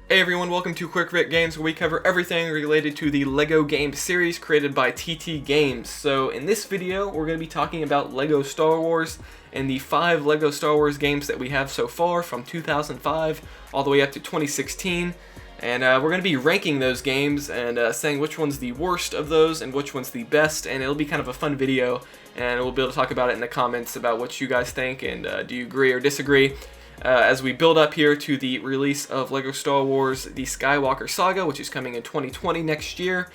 Hey everyone, welcome to Quick Rip Games, where we cover everything related to the LEGO game series created by TT Games. So in this video, we're going to be talking about LEGO Star Wars and the 5 LEGO Star Wars games that we have so far from 2005 all the way up to 2016. And we're going to be ranking those games and saying which one's the worst of those and which one's the best. And it'll be kind of a fun video, and we'll be able to talk about it in the comments about what you guys think and do you agree or disagree. As we build up here to the release of LEGO Star Wars, the Skywalker Saga, which is coming in 2020 next year.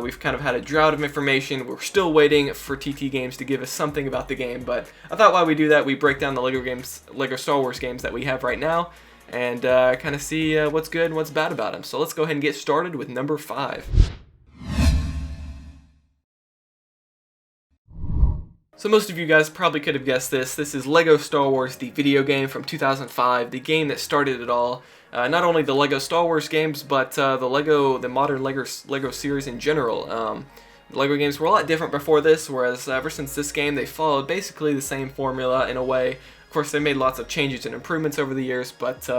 We've kind of had a drought of information. We're still waiting for TT Games to give us something about the game, but I thought while we do that, we break down the LEGO Star Wars games that we have right now and kind of see what's good and what's bad about them. So let's go ahead and get started with number 5. So most of you guys probably could have guessed this. This is LEGO Star Wars, the video game from 2005, the game that started it all. Not only the LEGO Star Wars games, but the modern LEGO series in general. The LEGO games were a lot different before this, whereas ever since this game, they followed basically the same formula in a way. Of course, they made lots of changes and improvements over the years, but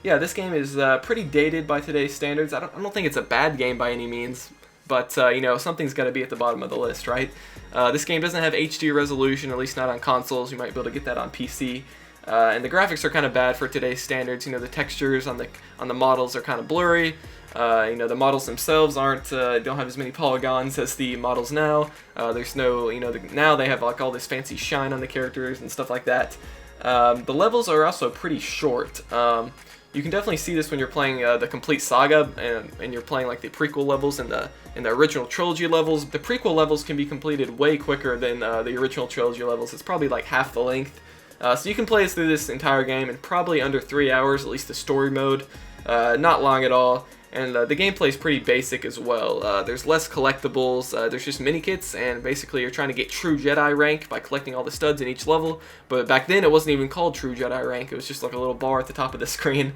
yeah, this game is pretty dated by today's standards. I don't think it's a bad game by any means. But, you know, something's got to be at the bottom of the list, right? This game doesn't have HD resolution, at least not on consoles. You might be able to get that on PC. And the graphics are kind of bad for today's standards. You know, the textures on the models are kind of blurry. You know, the models themselves don't have as many polygons as the models now. There's no, you know, now they have like all this fancy shine on the characters and stuff like that. The levels are also pretty short. You can definitely see this when you're playing the complete saga and you're playing like the prequel levels and the original trilogy levels. The prequel levels can be completed way quicker than the original trilogy levels. It's probably like half the length. So you can play through this entire game in probably under 3 hours, at least the story mode. Not long at all. And the gameplay is pretty basic as well. There's less collectibles, there's just mini-kits, and basically you're trying to get True Jedi rank by collecting all the studs in each level. But back then it wasn't even called True Jedi rank, it was just like a little bar at the top of the screen.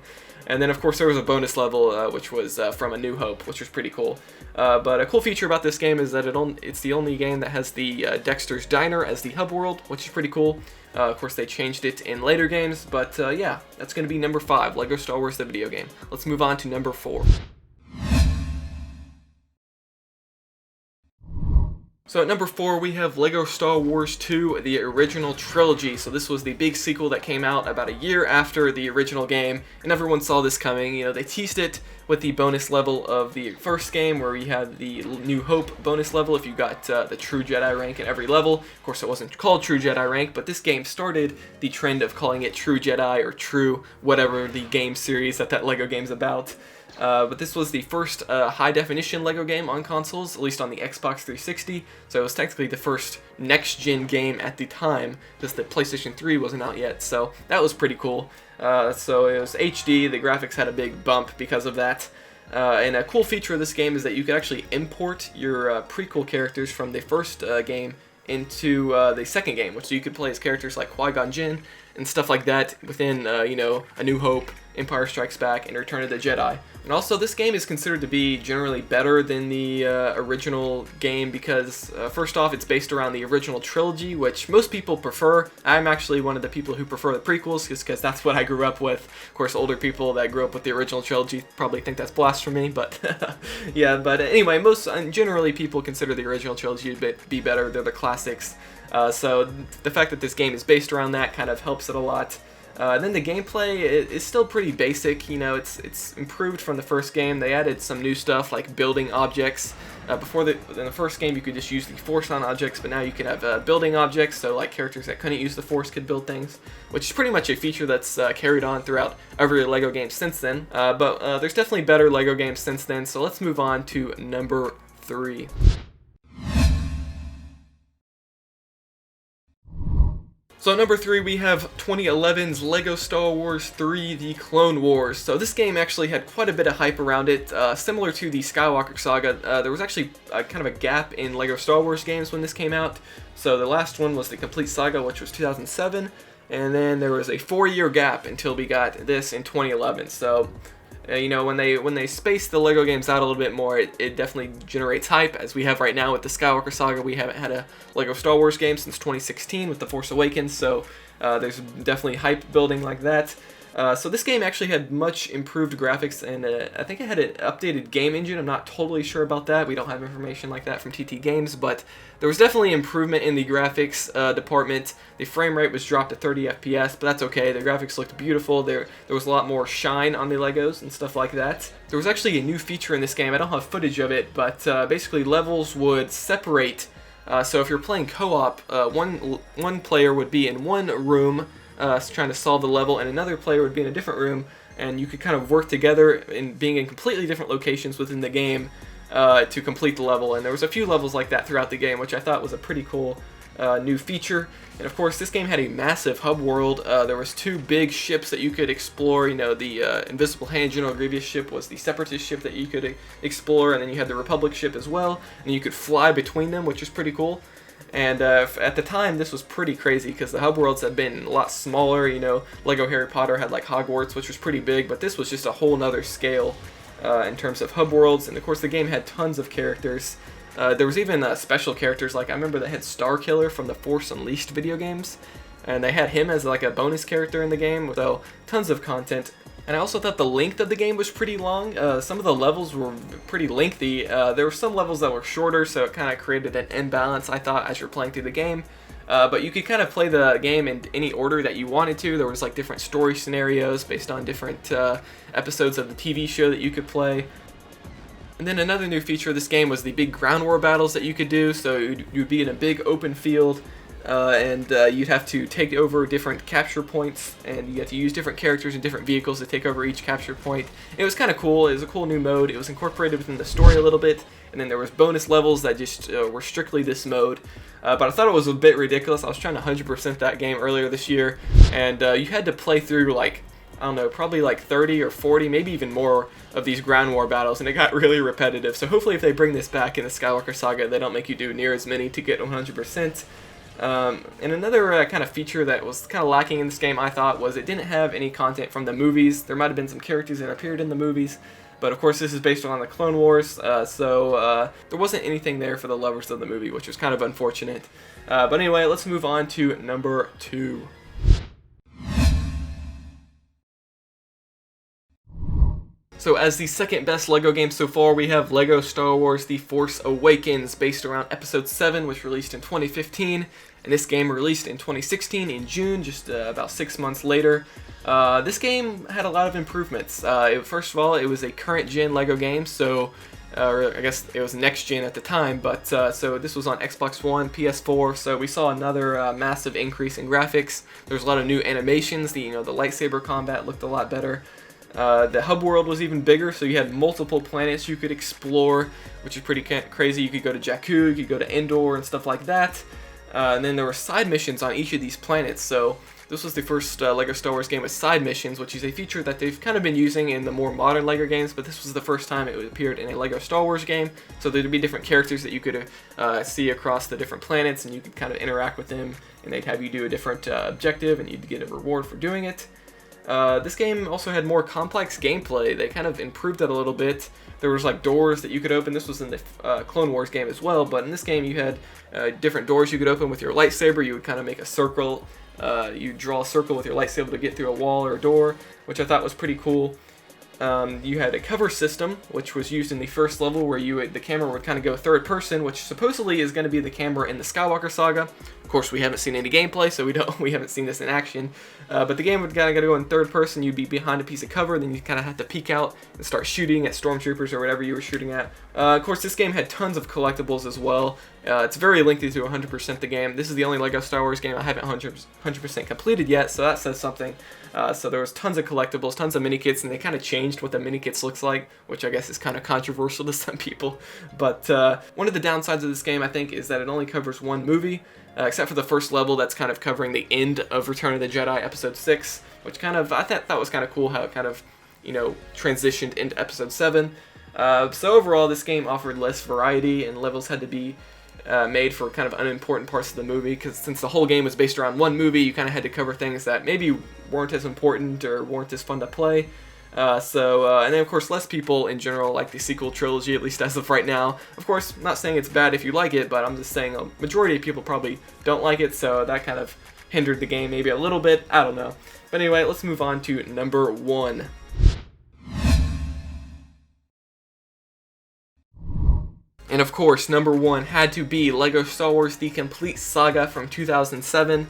And then of course there was a bonus level, which was from A New Hope, which was pretty cool. But a cool feature about this game is that it's the only game that has the Dexter's Diner as the hub world, which is pretty cool. Of course, they changed it in later games, but yeah, that's going to be number 5, LEGO Star Wars the video game. Let's move on to number 4. So at number 4, we have LEGO Star Wars 2, the original trilogy. So this was the big sequel that came out about a year after the original game, and everyone saw this coming. You know, they teased it with the bonus level of the first game, where you had the New Hope bonus level if you got the True Jedi rank in every level. Of course, it wasn't called True Jedi rank, but this game started the trend of calling it True Jedi or True whatever the game series that LEGO game's about. But this was the first high-definition LEGO game on consoles, at least on the Xbox 360, so it was technically the first next-gen game at the time, just that PlayStation 3 wasn't out yet, so that was pretty cool. So it was HD, the graphics had a big bump because of that. And a cool feature of this game is that you could actually import your prequel characters from the first game into the second game, which you could play as characters like Qui-Gon Jinn and stuff like that within, you know, A New Hope, Empire Strikes Back, and Return of the Jedi. And also, this game is considered to be generally better than the original game because, first off, it's based around the original trilogy, which most people prefer. I'm actually one of the people who prefer the prequels, just because that's what I grew up with. Of course, older people that grew up with the original trilogy probably think that's blasphemy, but yeah, but anyway, generally people consider the original trilogy to be better. They're the classics. So the fact that this game is based around that kind of helps it a lot. Then the gameplay is still pretty basic. You know, it's improved from the first game. They added some new stuff like building objects. In the first game you could just use the Force on objects, but now you can have building objects, so like characters that couldn't use the Force could build things, which is pretty much a feature that's carried on throughout every LEGO game since then. But there's definitely better LEGO games since then, so let's move on to number 3. So at number 3, we have 2011's LEGO Star Wars 3 The Clone Wars. So this game actually had quite a bit of hype around it. Similar to the Skywalker Saga, there was actually kind of a gap in LEGO Star Wars games when this came out. So the last one was the complete saga, which was 2007, and then there was a 4-year gap until we got this in 2011. So you know, when they space the LEGO games out a little bit more, it definitely generates hype, as we have right now with the Skywalker Saga. We haven't had a LEGO Star Wars game since 2016 with The Force Awakens, so there's definitely hype building like that. So this game actually had much improved graphics, and I think it had an updated game engine. I'm not totally sure about that. We don't have information like that from TT Games, but there was definitely improvement in the graphics department. The frame rate was dropped to 30 FPS, but that's okay. The graphics looked beautiful. There was a lot more shine on the Legos and stuff like that. There was actually a new feature in this game. I don't have footage of it, but basically levels would separate. So if you're playing co-op, one player would be in one room trying to solve the level, and another player would be in a different room, and you could kind of work together in being in completely different locations within the game to complete the level. And there was a few levels like that throughout the game, which I thought was a pretty cool new feature. And of course, this game had a massive hub world. There was 2 big ships that you could explore. You know, the Invisible Hand General Grievous ship was the Separatist ship that you could explore, and then you had the Republic ship as well, and you could fly between them, which is pretty cool. And at the time, this was pretty crazy because the hub worlds had been a lot smaller. You know, Lego Harry Potter had like Hogwarts, which was pretty big, but this was just a whole nother scale in terms of hub worlds. And of course, the game had tons of characters. There was even special characters, like I remember they had Star Killer from the Force Unleashed video games, and they had him as like a bonus character in the game, so tons of content. And I also thought the length of the game was pretty long. Some of the levels were pretty lengthy. There were some levels that were shorter, so it kind of created an imbalance, I thought, as you're playing through the game. But you could kind of play the game in any order that you wanted to. There was like different story scenarios based on different episodes of the TV show that you could play. And then another new feature of this game was the big ground war battles that you could do. So you'd be in a big open field, and you'd have to take over different capture points, and you had to use different characters and different vehicles to take over each capture point. And it was kind of cool. It was a cool new mode. It was incorporated within the story a little bit, and then there was bonus levels that just were strictly this mode. But I thought it was a bit ridiculous. I was trying to 100% that game earlier this year, and you had to play through like, I don't know, probably like 30 or 40, maybe even more of these ground war battles, and it got really repetitive. So hopefully if they bring this back in the Skywalker Saga, they don't make you do near as many to get 100%. And another kind of feature that was kind of lacking in this game, I thought, was it didn't have any content from the movies. There might have been some characters that appeared in the movies, but of course this is based on the Clone Wars, so there wasn't anything there for the lovers of the movie, which was kind of unfortunate. But anyway, let's move on to number 2. So as the second best LEGO game so far, we have LEGO Star Wars The Force Awakens, based around Episode 7, which released in 2015, and this game released in 2016 in June, just about 6 months later. This game had a lot of improvements. First of all, it was a current-gen LEGO game, so or I guess it was next-gen at the time, but so this was on Xbox One, PS4, so we saw another massive increase in graphics. There's a lot of new animations. The lightsaber combat looked a lot better. The hub world was even bigger, so you had multiple planets you could explore, which is pretty crazy. You could go to Jakku, you could go to Endor and stuff like that. And then there were side missions on each of these planets, so this was the first LEGO Star Wars game with side missions, which is a feature that they've kind of been using in the more modern LEGO games, but this was the first time it appeared in a LEGO Star Wars game. So there'd be different characters that you could see across the different planets, and you could kind of interact with them, and they'd have you do a different objective, and you'd get a reward for doing it. This game also had more complex gameplay. They kind of improved it a little bit. There was like doors that you could open. This was in the Clone Wars game as well, but in this game you had different doors you could open with your lightsaber. You would kind of make a circle. You draw a circle with your lightsaber to get through a wall or a door, which I thought was pretty cool. You had a cover system, which was used in the first level, where the camera would kind of go third person, which supposedly is going to be the camera in the Skywalker Saga. Of course, we haven't seen any gameplay, so we haven't seen this in action. But the game would kind of go in third person. You'd be behind a piece of cover, then you kind of have to peek out and start shooting at stormtroopers or whatever you were shooting at. Of course, this game had tons of collectibles as well. It's very lengthy to 100% the game. This is the only LEGO Star Wars game I haven't 100% completed yet, so that says something. So there was tons of collectibles, tons of mini-kits, and they kind of changed what the mini-kits looks like, which I guess is kind of controversial to some people. But one of the downsides of this game, I think, is that it only covers one movie, except for the first level that's kind of covering the end of Return of the Jedi Episode 6, which kind of, I thought that was kind of cool how it kind of, transitioned into Episode 7. So overall, this game offered less variety, and levels had to be made for kind of unimportant parts of the movie, because since the whole game was based around one movie, you kind of had to cover things that maybe weren't as important or weren't as fun to play. And then of course less people in general like the sequel trilogy, at least as of right now. Of course, I'm not saying it's bad if you like it, but I'm just saying a majority of people probably don't like it, so that kind of hindered the game maybe a little bit. I don't know. But anyway, let's move on to number 1. And of course, number 1 had to be LEGO Star Wars The Complete Saga from 2007.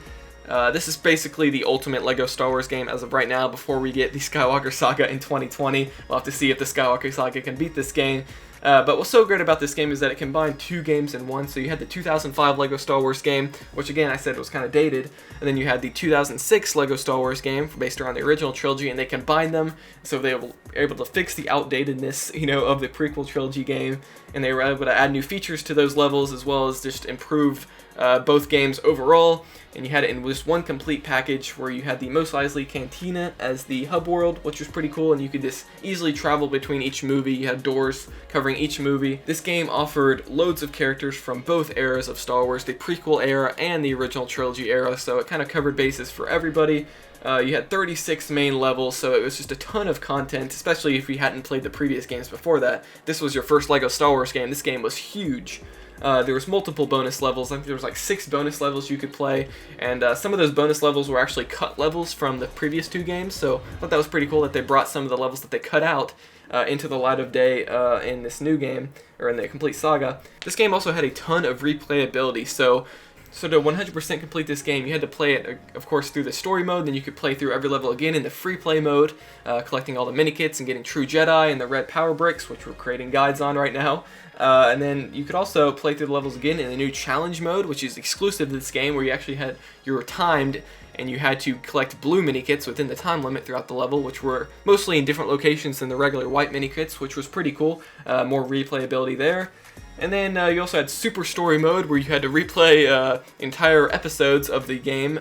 This is basically the ultimate LEGO Star Wars game as of right now before we get the Skywalker Saga in 2020. We'll have to see if the Skywalker Saga can beat this game. But what's so great about this game is that it combined 2 games in one. So you had the 2005 LEGO Star Wars game, which again I said was kind of dated, and then you had the 2006 LEGO Star Wars game based around the original trilogy, and they combined them so they were able to fix the outdatedness, of the prequel trilogy game, and they were able to add new features to those levels as well as just improve both games overall. And you had it in just one complete package where you had the Mos Eisley Cantina as the hub world, which was pretty cool, and you could just easily travel between each movie. You had doors covering each movie. This game offered loads of characters from both eras of Star Wars, the prequel era and the original trilogy era, so it kind of covered bases for everybody. You had 36 main levels, so it was just a ton of content, especially if you hadn't played the previous games before that. This was your first LEGO Star Wars game. This game was huge. There was multiple bonus levels. I think there was like 6 bonus levels you could play, and some of those bonus levels were actually cut levels from the previous 2 games, so I thought that was pretty cool that they brought some of the levels that they cut out into the light of day in this new game, or in the Complete Saga. This game also had a ton of replayability, so to 100% complete this game, you had to play it, of course, through the story mode. Then you could play through every level again in the free play mode, collecting all the mini-kits and getting True Jedi and the red power bricks, which we're creating guides on right now. And then you could also play through the levels again in the new challenge mode, which is exclusive to this game, where you were timed, and you had to collect blue mini-kits within the time limit throughout the level, which were mostly in different locations than the regular white mini-kits, which was pretty cool. More replayability there. And then you also had Super Story Mode, where you had to replay entire episodes of the game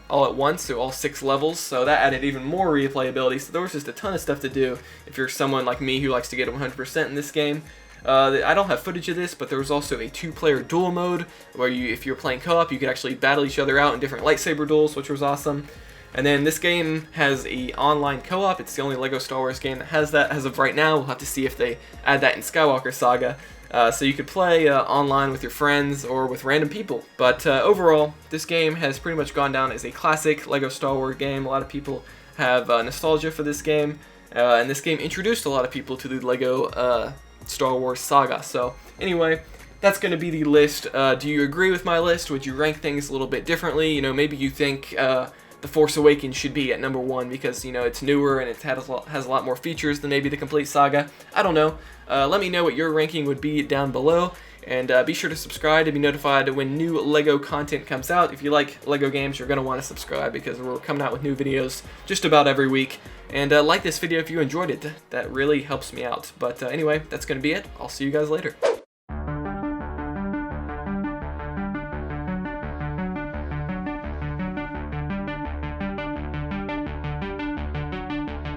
all at once, so all 6 levels, so that added even more replayability. So there was just a ton of stuff to do if you're someone like me who likes to get 100% in this game. I don't have footage of this, but there was also a 2-player duel mode, where if you're playing co-op, you could actually battle each other out in different lightsaber duels, which was awesome. And then this game has a online co-op. It's the only LEGO Star Wars game that has that as of right now. We'll have to see if they add that in Skywalker Saga. So you could play online with your friends or with random people. But overall, this game has pretty much gone down as a classic LEGO Star Wars game. A lot of people have nostalgia for this game. And this game introduced a lot of people to the LEGO Star Wars Saga. So anyway, that's going to be the list. Do you agree with my list? Would you rank things a little bit differently? Maybe you think The Force Awakens should be at number 1 because, it's newer and it has a lot more features than maybe the Complete Saga. I don't know. Let me know what your ranking would be down below, and be sure to subscribe to be notified when new LEGO content comes out. If you like LEGO games, you're going to want to subscribe because we're coming out with new videos just about every week. And like this video if you enjoyed it. That really helps me out. But anyway, that's going to be it. I'll see you guys later.